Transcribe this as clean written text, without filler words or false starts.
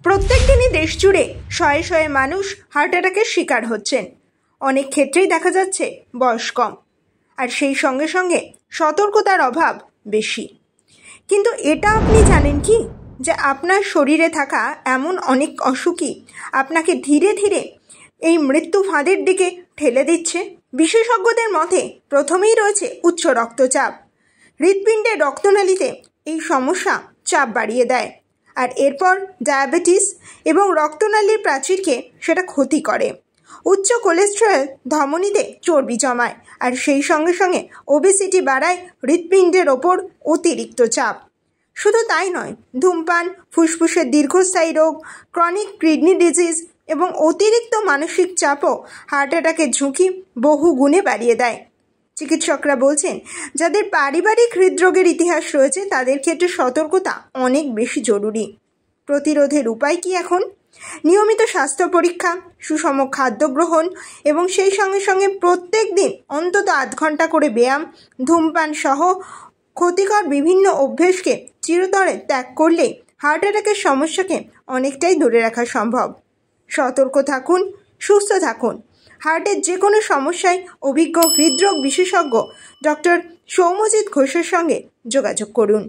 প্রত্যেক দিনই দেশ জুড়ে শয়ে শয়ে মানুষ হার্ট অ্যাটাকের শিকার হচ্ছেন। অনেক ক্ষেত্রেই দেখা যাচ্ছে বয়স কম, আর সেই সঙ্গে সঙ্গে সতর্কতার অভাব বেশি। কিন্তু এটা আপনি জানেন কি যে আপনার শরীরে থাকা এমন অনেক অসুখই আপনাকে ধীরে ধীরে এই মৃত্যু ফাঁদের দিকে ঠেলে দিচ্ছে। বিশেষজ্ঞদের মতে প্রথমেই রয়েছে উচ্চ রক্তচাপ। হৃৎপিণ্ডের রক্তনালীতে এই সমস্যা চাপ বাড়িয়ে দেয়, আর এরপর ডায়াবেটিস এবং রক্তনালীর প্রাচীরকে সেটা ক্ষতি করে। উচ্চ কোলেস্টেরল ধমনীতে চর্বি জমায়, আর সেই সঙ্গে সঙ্গে ওবেসিটি বাড়ায় হৃৎপিণ্ডের ওপর অতিরিক্ত চাপ। শুধু তাই নয়, ধূমপান, ফুসফুসের দীর্ঘস্থায়ী রোগ, ক্রনিক কিডনি ডিজিজ এবং অতিরিক্ত মানসিক চাপও হার্ট অ্যাটাকের ঝুঁকি বহু গুণে বাড়িয়ে দেয়। চিকিৎসকরা বলছেন, যাদের পারিবারিক হৃদরোগের ইতিহাস রয়েছে তাদের ক্ষেত্রে সতর্কতা অনেক বেশি জরুরি। প্রতিরোধের উপায় কি এখন? নিয়মিত স্বাস্থ্য পরীক্ষা, সুষম খাদ্য গ্রহণ এবং সেই সঙ্গে সঙ্গে প্রত্যেক দিন অন্তত 8 ঘন্টা করে ব্যায়াম, ধূমপান সহ ক্ষতিকর বিভিন্ন অভ্যেসকে চিরতরে ত্যাগ করলে হার্ট অ্যাটাকের সমস্যাকে অনেকটাই দূরে রাখা সম্ভব। সতর্ক থাকুন, সুস্থ থাকুন। হার্টের যে কোনো সমস্যায় অভিজ্ঞ হৃদরোগ বিশেষজ্ঞ ডক্টর সৌম্যজিৎ ঘোষের সঙ্গে যোগাযোগ করুন।